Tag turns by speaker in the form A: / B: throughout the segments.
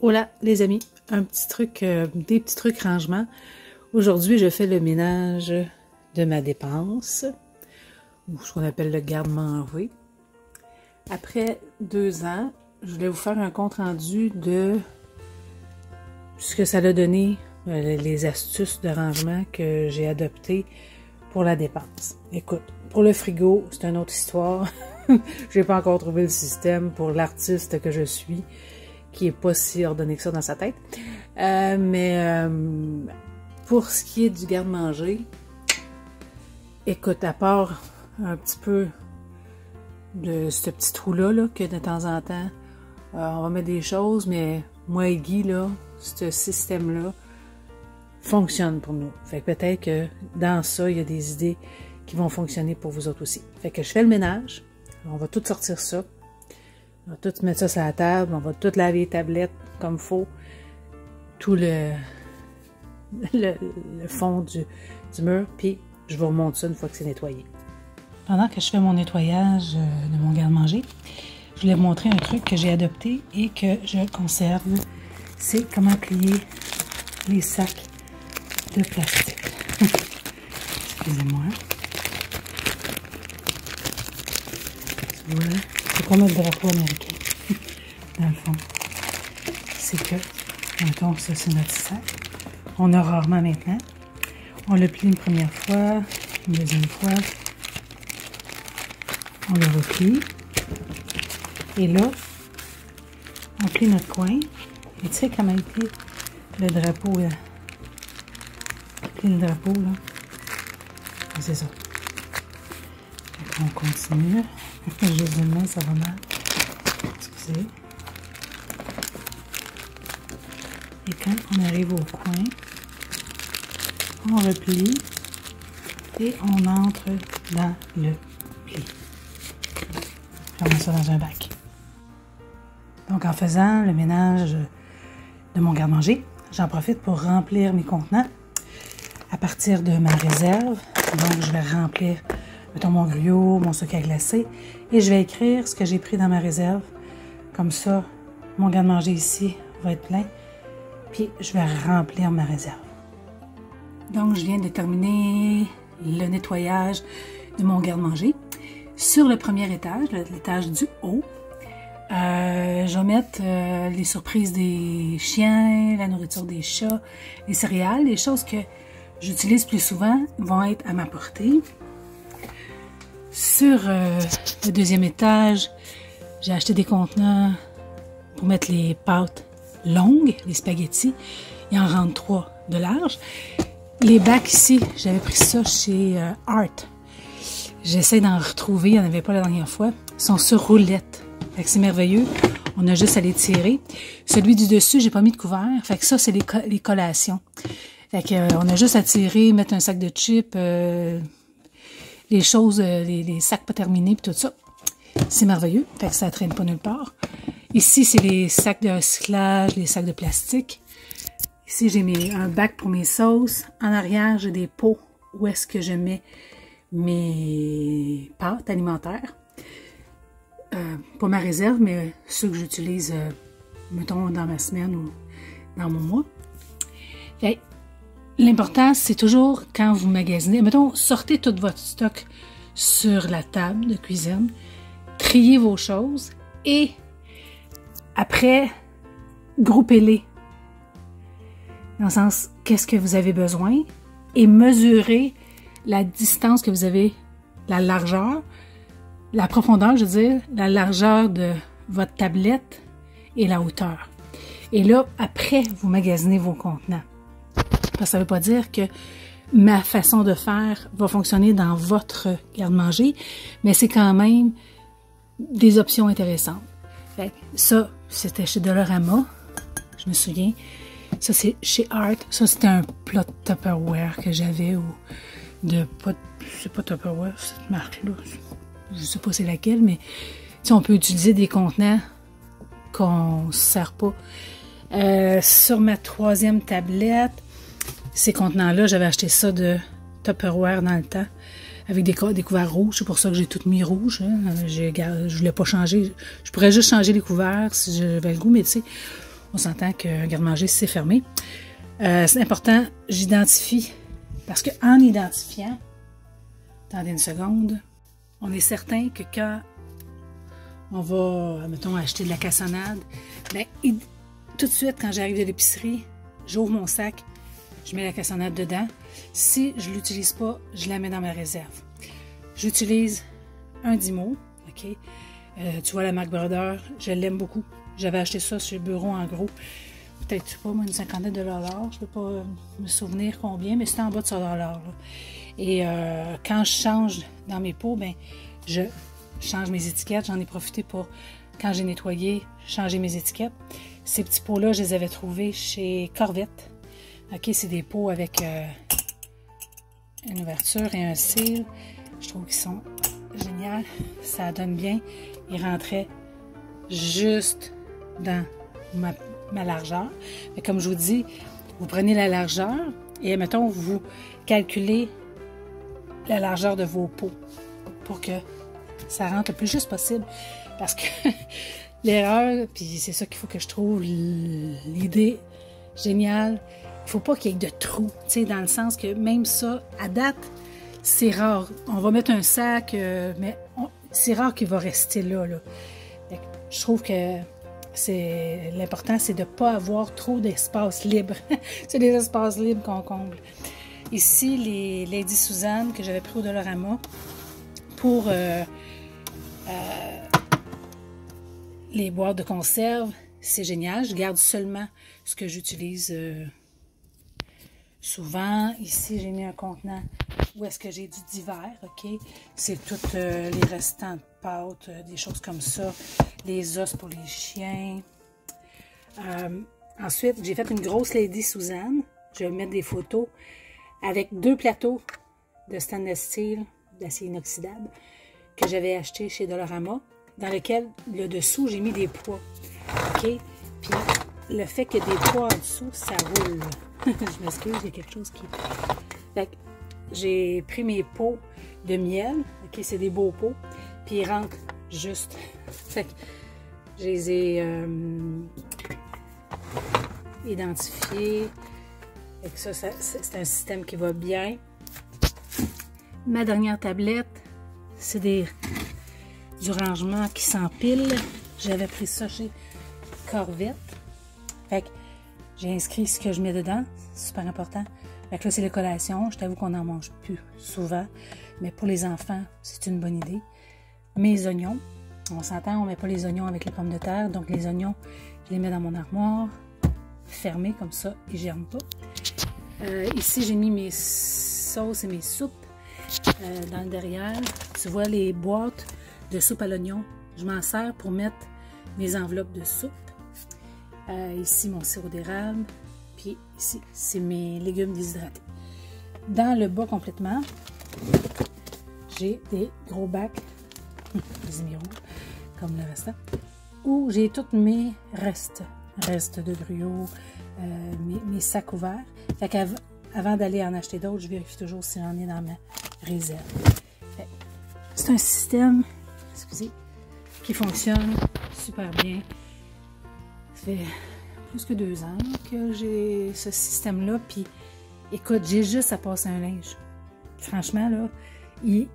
A: Voilà les amis, un petit truc, des petits trucs rangement. Aujourd'hui, je fais le ménage de ma dépense, ou ce qu'on appelle le garde-manger. Après 2 ans, je voulais vous faire un compte rendu de ce que ça a donné, les astuces de rangement que j'ai adoptées pour la dépense. Écoute, pour le frigo, c'est une autre histoire. Je n'ai pas encore trouvé le système pour l'artiste que je suis, qui est pas si ordonné que ça dans sa tête. Mais pour ce qui est du garde-manger, écoute, à part un petit peu de ce petit trou-là, là, que de temps en temps, on va mettre des choses, mais moi et Guy, là, ce système-là fonctionne pour nous. Fait que peut-être que dans ça, il y a des idées qui vont fonctionner pour vous autres aussi. Fait que je fais le ménage, on va tout sortir ça. On va tout mettre ça sur la table, on va tout laver les tablettes comme il faut. Tout le fond du mur, puis je vous remonte ça une fois que c'est nettoyé. Pendant que je fais mon nettoyage de mon garde-manger, je voulais vous montrer un truc que j'ai adopté et que je conserve. C'est comment plier les sacs de plastique. Excusez-moi. Voilà. C'est comme le drapeau américain, dans le fond. C'est que, mettons, ça c'est notre sac. On a rarement maintenant. On le plie une première fois, une deuxième fois. On le replie. Et là, on plie notre coin. Et tu sais comment il plie le drapeau, là? On plie le drapeau, là. C'est ça. On continue. Justement, ça va mal. Excusez. Et quand on arrive au coin, on replie et on entre dans le pli. Je remets ça dans un bac. Donc, en faisant le ménage de mon garde-manger, j'en profite pour remplir mes contenants à partir de ma réserve. Donc, je vais remplir, mettons, mon gruau, mon sac à glacer, et je vais écrire ce que j'ai pris dans ma réserve. Comme ça, mon garde-manger ici va être plein, puis je vais remplir ma réserve. Donc, je viens de terminer le nettoyage de mon garde-manger. Sur le premier étage, l'étage du haut, je vais mettre les surprises des chiens, la nourriture des chats, les céréales, les choses que j'utilise plus souvent vont être à ma portée. Sur le deuxième étage, j'ai acheté des contenants pour mettre les pâtes longues, les spaghettis. Il en rentre 3 de large. Les bacs ici, j'avais pris ça chez Art. J'essaie d'en retrouver, il n'y en avait pas la dernière fois. Ils sont sur roulette. Fait que c'est merveilleux. On a juste à les tirer. Celui du dessus, j'ai pas mis de couvert. Fait que ça, c'est les collations. Fait que on a juste à tirer, mettre un sac de chips, les choses, les sacs pas terminés, puis tout ça. C'est merveilleux. Fait que ça traîne pas nulle part. Ici, c'est les sacs de recyclage, les sacs de plastique. Ici, j'ai un bac pour mes sauces. En arrière, j'ai des pots où est-ce que je mets mes pâtes alimentaires. Pas ma réserve, mais ceux que j'utilise, mettons, dans ma semaine ou dans mon mois. L'important, c'est toujours quand vous magasinez, mettons, sortez tout votre stock sur la table de cuisine, triez vos choses et après, groupez-les. Dans le sens, qu'est-ce que vous avez besoin et mesurez la distance que vous avez, la largeur, la profondeur, je veux dire, la largeur de votre tablette et la hauteur. Et là, après, vous magasinez vos contenants. Parce que ça ne veut pas dire que ma façon de faire va fonctionner dans votre garde-manger, mais c'est quand même des options intéressantes. Fait que ça, c'était chez Dollarama, je me souviens. Ça, c'est chez Art. Ça, c'était un plat de Tupperware que j'avais, ou c'est pas Tupperware, cette marque-là. Je sais pas c'est laquelle, mais on peut utiliser des contenants qu'on ne sert pas. Sur ma 3e tablette, ces contenants-là, j'avais acheté ça de Tupperware dans le temps, avec des couverts rouges. C'est pour ça que j'ai tout mis rouge. Hein. Je voulais pas changer. Je pourrais juste changer les couverts si j'avais le goût, mais tu sais, On s'entend qu'un garde-manger, c'est fermé. C'est important, j'identifie, parce qu'en identifiant, attendez une seconde, on est certain que quand on va, mettons, acheter de la cassonade, bien, tout de suite, quand j'arrive de l'épicerie, j'ouvre mon sac, je mets la cassonade dedans. Si je ne l'utilise pas, je la mets dans ma réserve. J'utilise un Dymo, OK? Tu vois la marque Brother, je l'aime beaucoup. J'avais acheté ça chez Bureau en gros. Peut-être, je sais pas, moi, une cinquantaine de dollars. Je ne peux pas me souvenir combien, mais c'était en bas de 100 $. Et quand je change dans mes pots, ben, je change mes étiquettes. J'en ai profité pour, quand j'ai nettoyé, changer mes étiquettes. Ces petits pots-là, je les avais trouvés chez Corvette. OK, c'est des pots avec une ouverture et un cil. Je trouve qu'ils sont géniaux. Ça donne bien. Ils rentraient juste dans ma largeur. Mais comme je vous dis, vous prenez la largeur et, mettons, vous calculez la largeur de vos pots pour que ça rentre le plus juste possible. Parce que l'erreur, puis c'est ça qu'il faut que je trouve l'idée géniale, il ne faut pas qu'il y ait de trous, tu sais, dans le sens que même ça, à date, c'est rare. On va mettre un sac, mais c'est rare qu'il va rester là. Je trouve que l'important, c'est de ne pas avoir trop d'espace libre. C'est des espaces libres qu'on comble. Ici, les Lady Suzanne que j'avais pris au Dollarama pour les boîtes de conserve, c'est génial. Je garde seulement ce que j'utilise souvent. Ici, j'ai mis un contenant où est-ce que j'ai du divers, OK? C'est tous les restants de pâtes, des choses comme ça. Les os pour les chiens. Ensuite, j'ai fait une grosse Lady Suzanne. Je vais mettre des photos avec 2 plateaux de stainless steel, d'acier inoxydable, que j'avais acheté chez Dollarama, dans lequel, le dessous, j'ai mis des poids. OK? Puis, le fait qu'il y ait des poids en dessous, ça roule. Je m'excuse, il y a quelque chose qui... Fait que j'ai pris mes pots de miel. OK? C'est des beaux pots. Puis, ils rentrent juste. Fait que je les ai identifiés. Fait que ça c'est un système qui va bien. Ma dernière tablette, c'est du rangement qui s'empile. J'avais pris ça chez Corvette. Fait que j'ai inscrit ce que je mets dedans. C'est super important. Fait que là, c'est les collations. Je t'avoue qu'on n'en mange plus souvent. Mais pour les enfants, c'est une bonne idée. Mes oignons. On s'entend, on ne met pas les oignons avec les pommes de terre. Donc, les oignons, je les mets dans mon armoire. Fermés comme ça. Ils ne germent pas. Ici, j'ai mis mes sauces et mes soupes dans le derrière. Tu vois les boîtes de soupe à l'oignon. Je m'en sers pour mettre mes enveloppes de soupe. Ici, mon sirop d'érable. Puis ici, c'est mes légumes déshydratés. Dans le bas complètement, j'ai des gros bacs, des émiraux, comme le restant, où j'ai tous mes restes de gruau, mes sacs ouverts. Fait qu'avant d'aller en acheter d'autres, je vérifie toujours s'il en est dans ma réserve. C'est un système, excusez, qui fonctionne super bien. Ça fait plus que 2 ans que j'ai ce système-là. Puis, écoute, j'ai juste à passer un linge. Franchement, là, il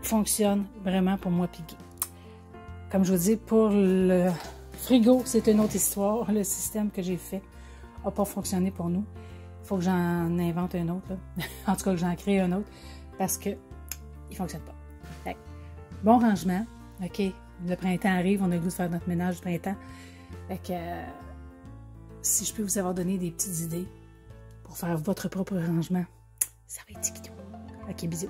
A: fonctionne vraiment pour moi puis Guy. Comme je vous dis, pour le frigo, c'est une autre histoire. Le système que j'ai fait n'a pas fonctionné pour nous. Il faut que j'en invente un autre. Là. En tout cas, que j'en crée un autre. Parce que il ne fonctionne pas. Fait, bon rangement. OK, le printemps arrive. On a le goût de faire notre ménage du printemps. Fait que si je peux vous avoir donné des petites idées pour faire votre propre rangement, ça va être tiki-tout. OK, bisous.